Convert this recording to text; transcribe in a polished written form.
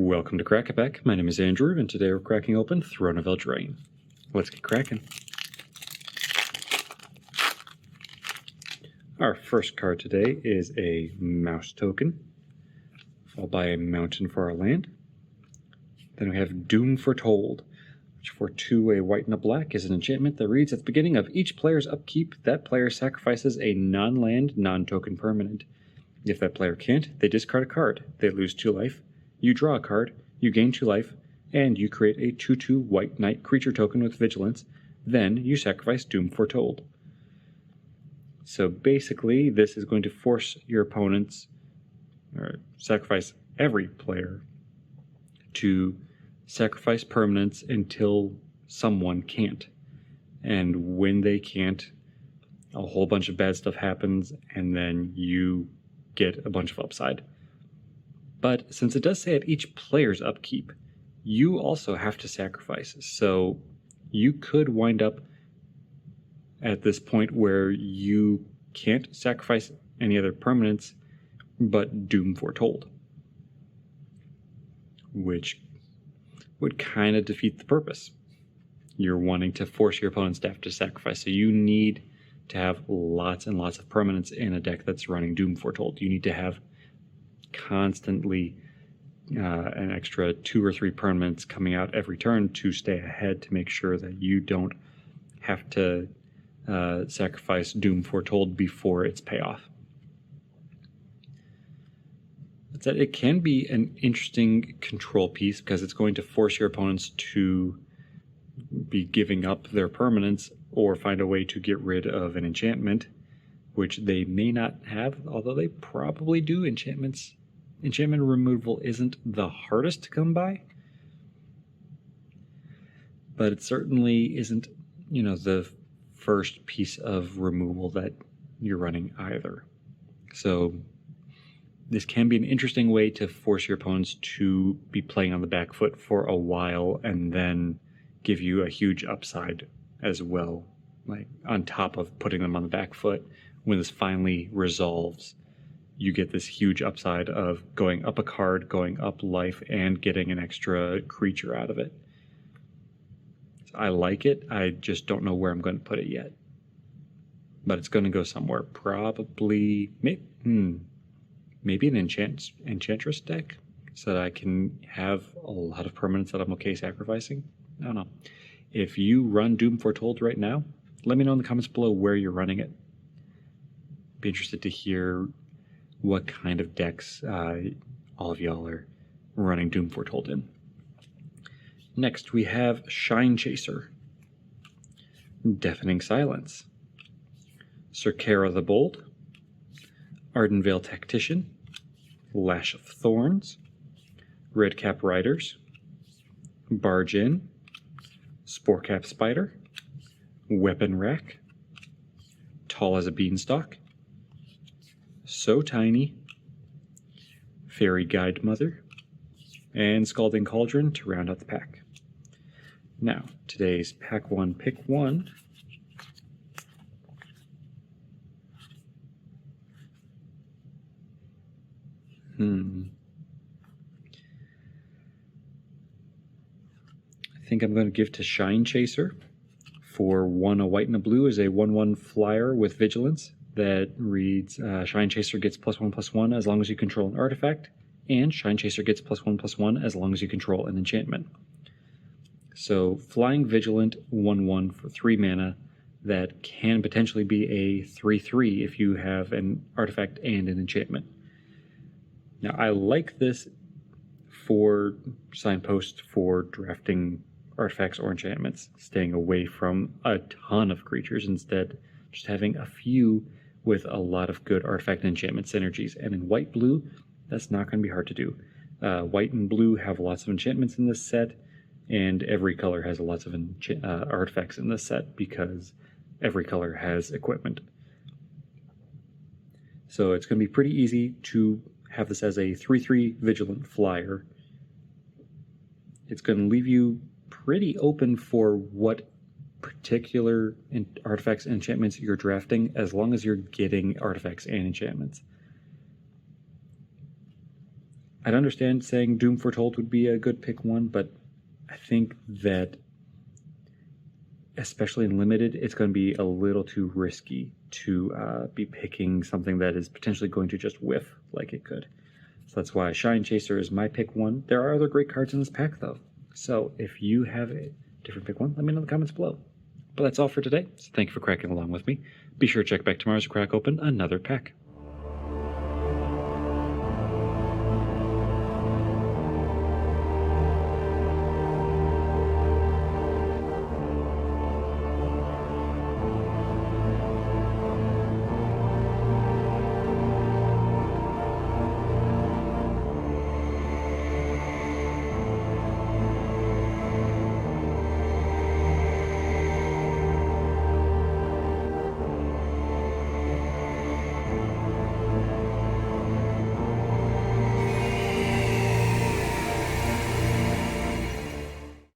Welcome to Crack It Back. My name is Andrew, and today we're cracking open Throne of Eldraine. Let's get cracking. Our first card today is a mouse token, followed by a mountain for our land. Then we have Doom Foretold, which for 2, a white and a black, is an enchantment that reads, at the beginning of each player's upkeep, that player sacrifices a non-land, non-token permanent. If that player can't, they discard a card. They lose 2 life. You draw a card, you gain 2 life, and you create a 2/2 white knight creature token with vigilance. Then you sacrifice Doom Foretold. So basically, this is going to force your opponents, or sacrifice every player, to sacrifice permanents until someone can't. And when they can't, a whole bunch of bad stuff happens, and then you get a bunch of upside. But since it does say at each player's upkeep, you also have to sacrifice. So you could wind up at this point where you can't sacrifice any other permanents but Doom Foretold, which would kind of defeat the purpose. You're wanting to force your opponent's deck to sacrifice, so you need to have lots and lots of permanents in a deck that's running Doom Foretold. You need to have constantly an extra 2 or 3 permanents coming out every turn to stay ahead, to make sure that you don't have to sacrifice Doom Foretold before its payoff. That it can be an interesting control piece because it's going to force your opponents to be giving up their permanents or find a way to get rid of an enchantment, which they may not have, although they probably do. Enchantment removal isn't the hardest to come by, but it certainly isn't, the first piece of removal that you're running either. So this can be an interesting way to force your opponents to be playing on the back foot for a while and then give you a huge upside as well, like on top of putting them on the back foot. When this finally resolves, you get this huge upside of going up a card, going up life, and getting an extra creature out of it. So I like it. I just don't know where I'm going to put it yet. But it's going to go somewhere. Probably, maybe an enchantress deck, so that I can have a lot of permanents that I'm okay sacrificing. I don't know. If you run Doom Foretold right now, let me know in the comments below where you're running it. Be interested to hear what kind of decks all of y'all are running Doom Foretold in. Next, we have Shine Chaser, Deafening Silence, Circara the Bold, Ardenvale Tactician, Lash of Thorns, Redcap Riders, Barge In, Sporecap Spider, Weapon Rack, Tall as a Beanstalk, So Tiny, Fairy Guide Mother, and Scalding Cauldron to round out the pack. Now, today's Pack 1 Pick 1 I think I'm going to give to Shine Chaser. For 1, a white and a blue, is a 1/1 flyer with vigilance that reads, Shine Chaser gets +1/+1 as long as you control an artifact, and Shine Chaser gets +1/+1 as long as you control an enchantment. So Flying Vigilant 1/1 for 3 mana that can potentially be a 3/3 if you have an artifact and an enchantment. Now I like this for Signpost for drafting artifacts or enchantments, staying away from a ton of creatures, instead just having a few with a lot of good artifact and enchantment synergies. And in white-blue, that's not going to be hard to do. White and blue have lots of enchantments in this set, and every color has lots of artifacts in this set because every color has equipment. So it's going to be pretty easy to have this as a 3/3 Vigilant flyer. It's going to leave you pretty open for what particular artifacts and enchantments you're drafting, as long as you're getting artifacts and enchantments. I'd understand saying Doom Foretold would be a good pick one, but I think that, especially in Limited, it's going to be a little too risky to be picking something that is potentially going to just whiff like it could. So that's why Shine Chaser is my pick one. There are other great cards in this pack, though. So if you have a different pick one, let me know in the comments below. But that's all for today, so thank you for cracking along with me. Be sure to check back tomorrow to crack open another pack.